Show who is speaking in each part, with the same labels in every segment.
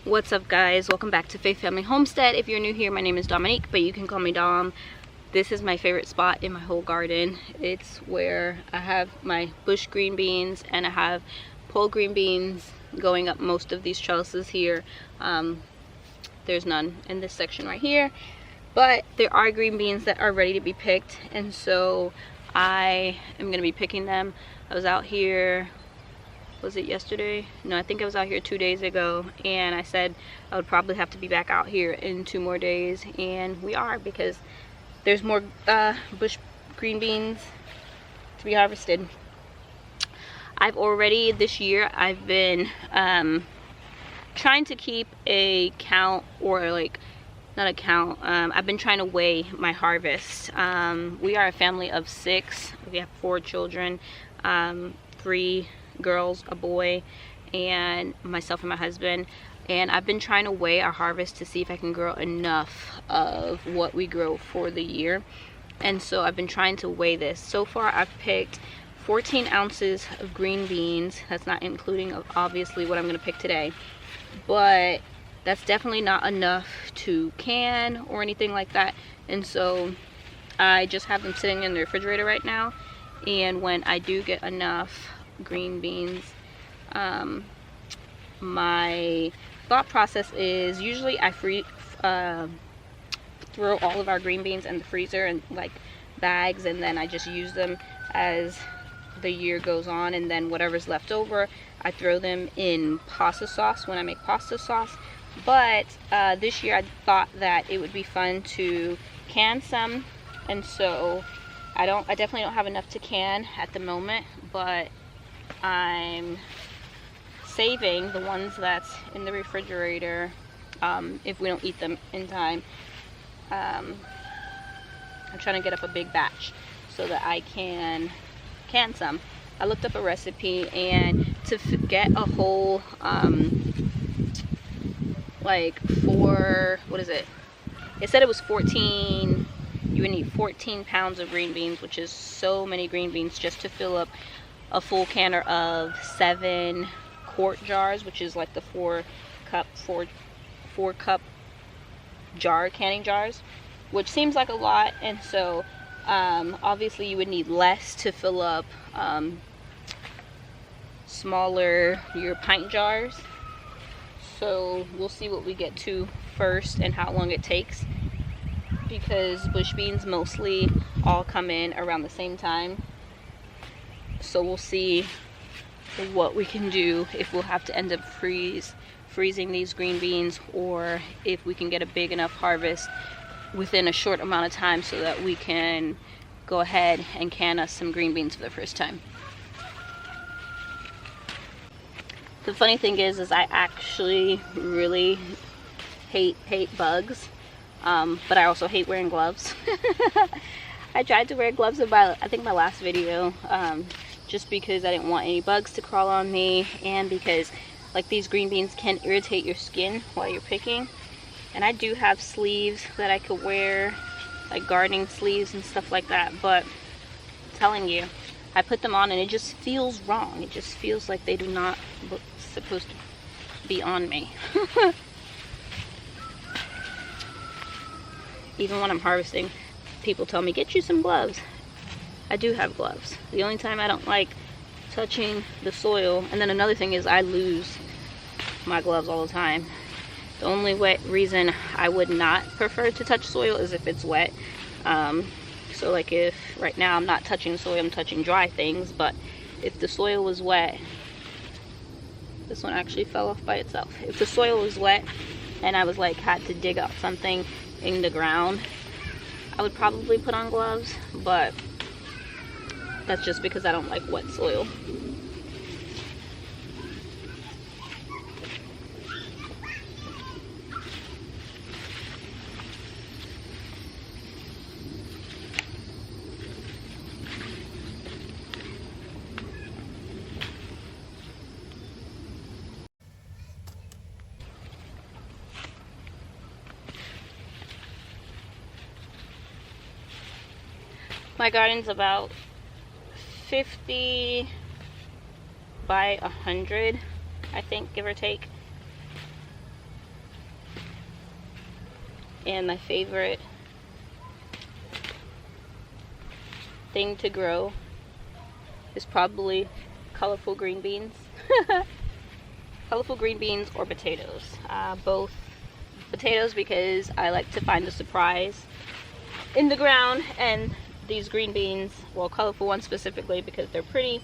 Speaker 1: What's up, guys? Welcome back to Faith Family Homestead. If you're new here, my name is Dominique, but you can call me Dom. This is my favorite spot in my whole garden. It's where I have my bush green beans and I have pole green beans going up most of these trellises here. There's none in this section right here, but there are green beans that are ready to be picked, and so I am going to be picking them. I was out here, was it yesterday? No, I think I was out here 2 days ago, and I said I would probably have to be back out here in 2 more days, and we are, because there's more bush green beans to be harvested. I've already, this year, I've been trying to keep a count, or like, not a count, I've been trying to weigh my harvest. We are a family of 6. We have 4 children, 3 girls, a boy, and myself and my husband, and I've been trying to weigh our harvest to see if I can grow enough of what we grow for the year. And so I've been trying to weigh this. So far I've picked 14 ounces of green beans. That's not including obviously what I'm going to pick today, but that's definitely not enough to can or anything like that. And so I just have them sitting in the refrigerator right now, and when I do get enough green beans, my thought process is usually I throw all of our green beans in the freezer in like bags, and then I just use them as the year goes on, and then whatever's left over I throw them in pasta sauce when I make pasta sauce. But this year I thought that it would be fun to can some, and so I definitely don't have enough to can at the moment, but I'm saving the ones that's in the refrigerator if we don't eat them in time. I'm trying to get up a big batch so that I can some. I looked up a recipe, and to get a whole like what is it? It said it was 14. You would need 14 pounds of green beans, which is so many green beans just to fill up a full canner of 7 quart jars, which is like the 4 cup jar canning jars, which seems like a lot. And so obviously you would need less to fill up smaller, your pint jars. So we'll see what we get to first and how long it takes, because bush beans mostly all come in around the same time. So we'll see what we can do, if we'll have to end up freezing these green beans, or if we can get a big enough harvest within a short amount of time so that we can go ahead and can us some green beans for the first time. The funny thing is I actually really hate bugs, but I also hate wearing gloves. I tried to wear gloves in I think my last video, just because I didn't want any bugs to crawl on me, and because like these green beans can irritate your skin while you're picking. And I do have sleeves that I could wear, like gardening sleeves and stuff like that, but I'm telling you, I put them on and it just feels wrong. It just feels like they do not look supposed to be on me. Even when I'm harvesting, people tell me, get you some gloves. I do have gloves. The only time I don't like touching the soil, and then another thing is I lose my gloves all the time. The only reason I would not prefer to touch soil is if it's wet. So like if right now I'm not touching soil, I'm touching dry things, but if the soil was wet, this one actually fell off by itself. If the soil was wet and I was like had to dig up something in the ground, I would probably put on gloves, but that's just because I don't like wet soil. My garden's about 50 by 100, I think, give or take. And my favorite thing to grow is probably colorful green beans. Colorful green beans or potatoes. Both potatoes because I like to find a surprise in the ground, and these green beans, well, colorful ones specifically because they're pretty,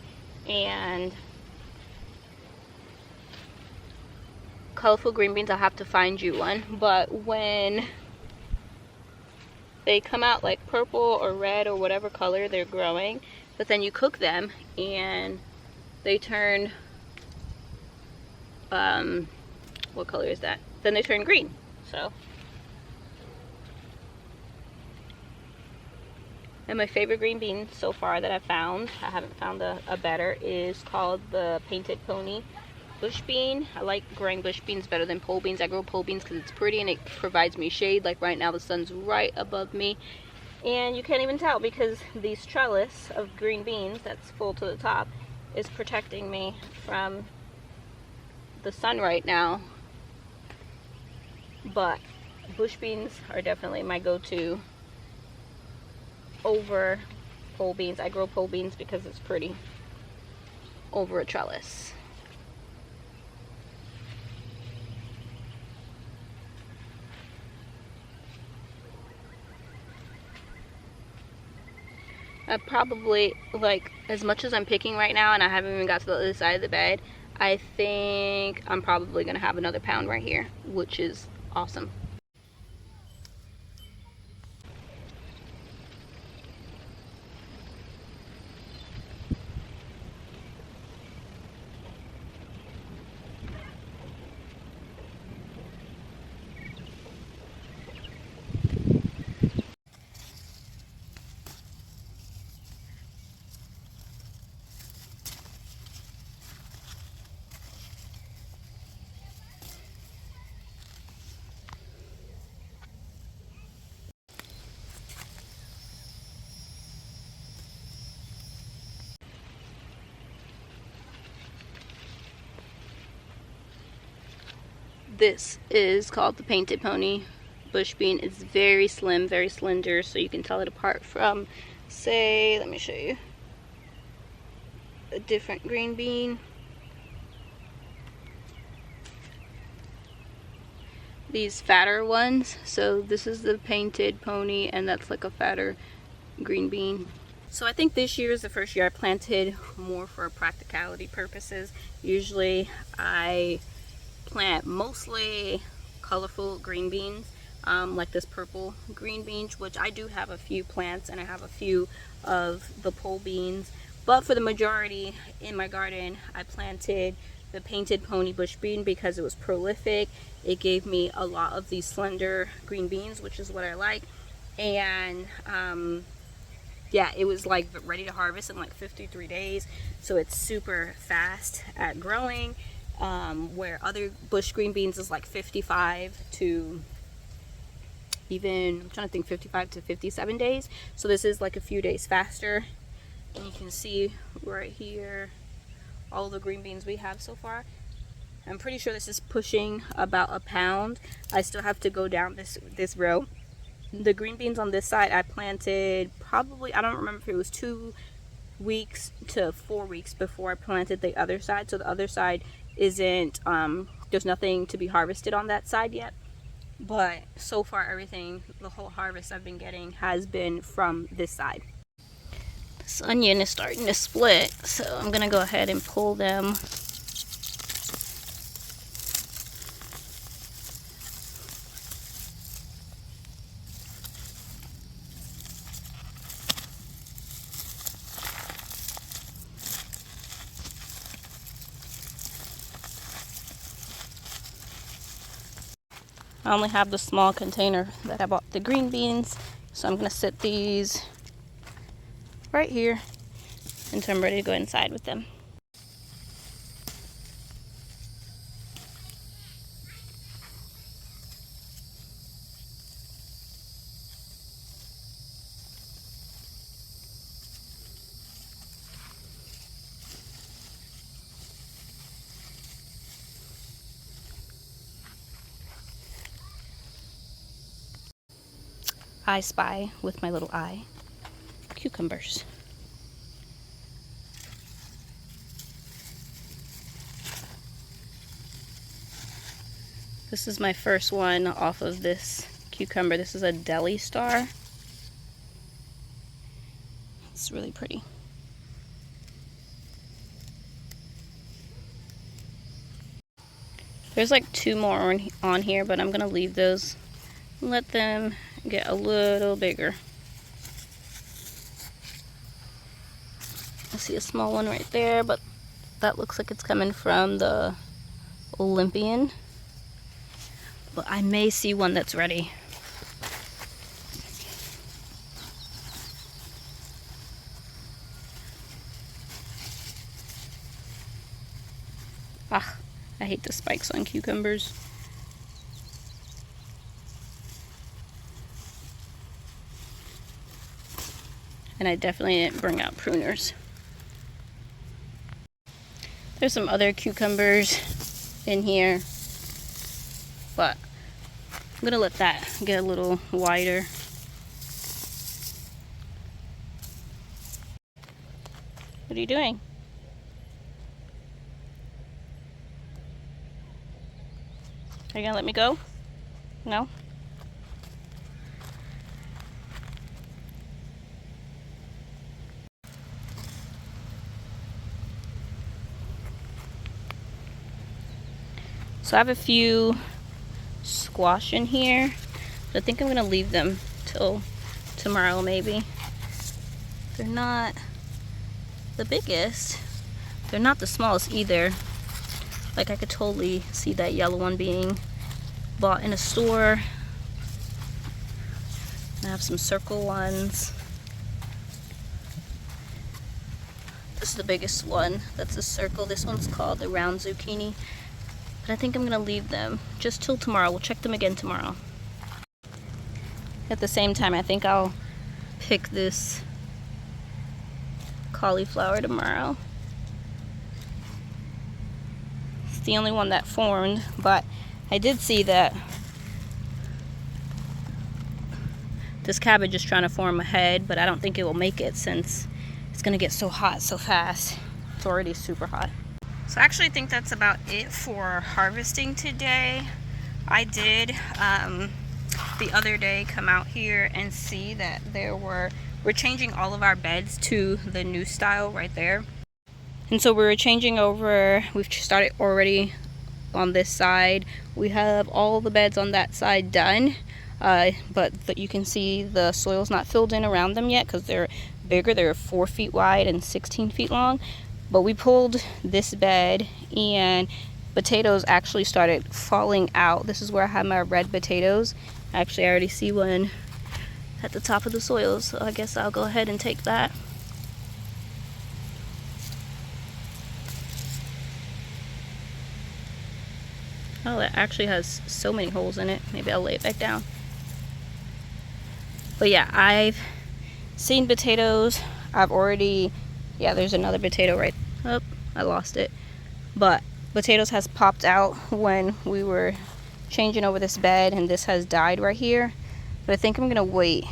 Speaker 1: and colorful green beans, I'll have to find you one. But when they come out like purple or red or whatever color they're growing, but then you cook them and they turn what color is that? Then they turn green. So, and my favorite green bean so far that I've found, I haven't found a better, is called the Painted Pony bush bean. I like growing bush beans better than pole beans. I grow pole beans because it's pretty and it provides me shade. Like right now the sun's right above me and you can't even tell because these trellis of green beans that's full to the top is protecting me from the sun right now. But bush beans are definitely my go-to over pole beans. I grow pole beans because it's pretty over a trellis. I probably, like, as much as I'm picking right now and I haven't even got to the other side of the bed, I think I'm probably gonna have another pound right here, which is awesome. This is called the Painted Pony bush bean. It's very slim, very slender, so you can tell it apart from, say, let me show you, a different green bean. These fatter ones. So this is the Painted Pony and that's like a fatter green bean. So I think this year is the first year I planted more for practicality purposes. Usually I plant mostly colorful green beans, like this purple green beans, which I do have a few plants and I have a few of the pole beans, but for the majority in my garden I planted the Painted Pony bush bean because it was prolific. It gave me a lot of these slender green beans, which is what I like, and yeah, it was like ready to harvest in like 53 days, so it's super fast at growing. Where other bush green beans is like 55 to even, I'm trying to think, 55 to 57 days. So this is like a few days faster. And you can see right here all the green beans we have so far. I'm pretty sure this is pushing about a pound. I still have to go down this row. The green beans on this side I planted probably, I don't remember if it was 2 weeks to 4 weeks before I planted the other side. So the other side isn't, there's nothing to be harvested on that side yet, but so far everything, the whole harvest I've been getting has been from this side. This onion is starting to split, so I'm gonna go ahead and pull them. I only have the small container that I bought the green beans, so I'm gonna set these right here until I'm ready to go inside with them. I Spy with my little eye cucumbers. This is my first one off of this cucumber. This is a Deli Star. It's really pretty. There's like 2 more on here, but I'm gonna leave those and let them get a little bigger. I see a small one right there, but that looks like it's coming from the Olympian. But I may see one that's ready. Ah, I hate the spikes on cucumbers. And I definitely didn't bring out pruners. There's some other cucumbers in here, but I'm gonna let that get a little wider. What are you doing? Are you gonna let me go? No? So I have a few squash in here, but I think I'm gonna leave them till tomorrow maybe. They're not the biggest. They're not the smallest either. Like I could totally see that yellow one being bought in a store. I have some circle ones. This is the biggest one. That's a circle. This one's called the round zucchini. But I think I'm gonna leave them just till tomorrow. We'll check them again tomorrow. At the same time, I think I'll pick this cauliflower tomorrow. It's the only one that formed, but I did see that this cabbage is trying to form a head, but I don't think it will make it since it's gonna get so hot so fast. It's already super hot. So I actually think that's about it for harvesting today. I did the other day come out here and see that we're changing all of our beds to the new style right there. And so we're changing over, we've started already on this side. We have all the beds on that side done, but you can see the soil's not filled in around them yet because they're bigger. They're 4 feet wide and 16 feet long. But we pulled this bed and potatoes actually started falling out. This is where I have my red potatoes. Actually, I already see one at the top of the soil, so I guess I'll go ahead and take that. Oh, it actually has so many holes in it. Maybe I'll lay it back down. But yeah, I've seen potatoes. I've already, yeah, there's another potato right, oh, I lost it. But potatoes has popped out when we were changing over this bed, and this has died right here. But I think I'm gonna wait.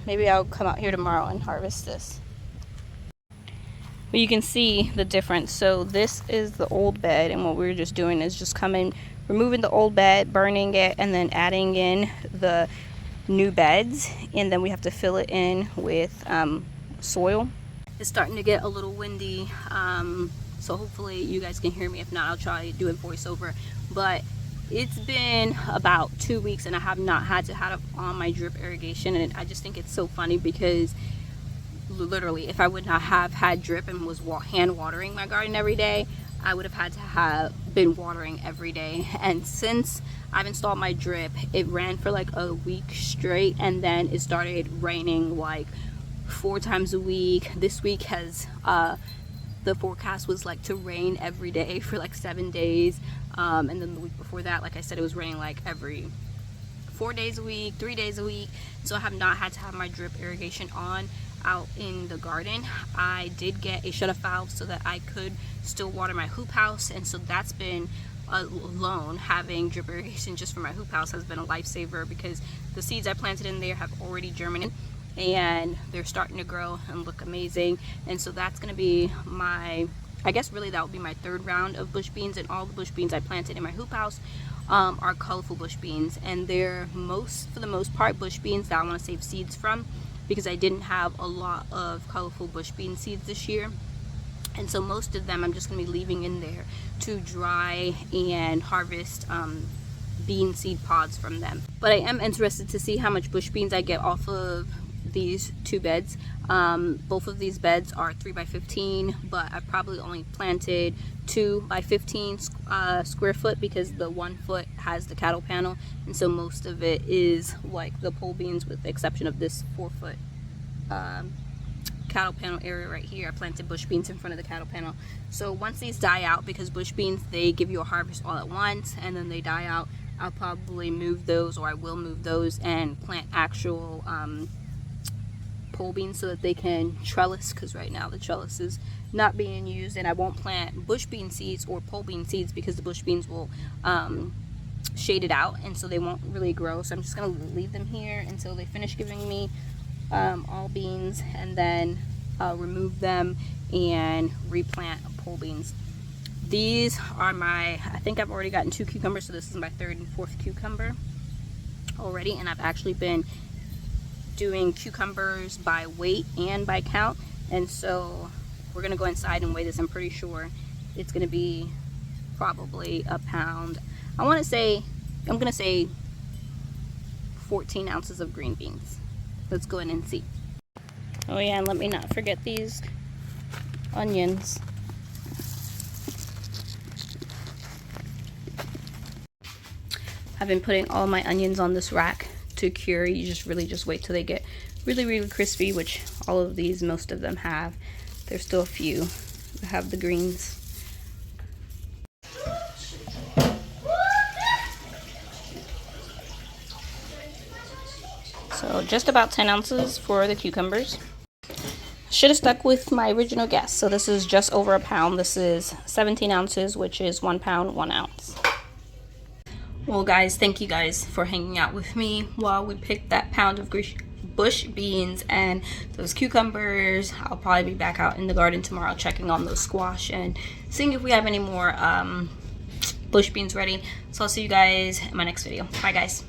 Speaker 1: Maybe I'll come out here tomorrow and harvest this. But you can see the difference. So this is the old bed, and what we're just doing is just removing the old bed, burning it, and then adding in the new beds, and then we have to fill it in with soil. It's starting to get a little windy, so hopefully you guys can hear me. If not, I'll try to do a voiceover. But it's been about 2 weeks and I have not had to have on my drip irrigation, and I just think it's so funny because literally if I would not have had drip and was hand watering my garden every day, I would have had to have been watering every day. And since I've installed my drip, it ran for like a week straight, and then it started raining like 4 times a week. This week has the forecast was like to rain every day for like 7 days, and then the week before that, like I said, it was raining like every 4 days a week, 3 days a week. So I have not had to have my drip irrigation on out in the garden. I did get a shut-off valve so that I could still water my hoop house, and so that's been alone, having drip irrigation just for my hoop house has been a lifesaver, because the seeds I planted in there have already germinated and they're starting to grow and look amazing. And so that's going to be my, I guess really that will be my third round of bush beans, and all the bush beans I planted in my hoop house are colorful bush beans, and they're for the most part bush beans that I want to save seeds from, because I didn't have a lot of colorful bush bean seeds this year. And so most of them I'm just going to be leaving in there to dry and harvest bean seed pods from them. But I am interested to see how much bush beans I get off of these two beds. Both of these beds are 3x15, but I probably only planted 2x15 square foot, because the 1 foot has the cattle panel, and so most of it is like the pole beans, with the exception of this 4 foot cattle panel area right here. I planted bush beans in front of the cattle panel. So once these die out, because bush beans, they give you a harvest all at once and then they die out, I'll probably move those, or I will move those and plant actual pole beans so that they can trellis, because right now the trellis is not being used. And I won't plant bush bean seeds or pole bean seeds because the bush beans will shade it out, and so they won't really grow. So I'm just going to leave them here until they finish giving me all beans, and then remove them and replant pole beans. These are my, I think I've already gotten 2 cucumbers, so this is my 3rd and 4th cucumber already, and I've actually been doing cucumbers by weight and by count. And so we're gonna go inside and weigh this. I'm pretty sure it's gonna be probably a pound. I'm gonna say 14 ounces of green beans. Let's go in and see. Oh yeah, and let me not forget these onions. I've been putting all my onions on this rack to cure. You just wait till they get really crispy, which all of these, most of them have. There's still a few that have the greens. So just about 10 ounces for the cucumbers. Should have stuck with my original guess. So this is just over a pound. This is 17 ounces, which is 1 pound, 1 ounce. Well guys, thank you guys for hanging out with me while we picked that pound of bush beans and those cucumbers. I'll probably be back out in the garden tomorrow checking on those squash and seeing if we have any more bush beans ready. So I'll see you guys in my next video. Bye guys.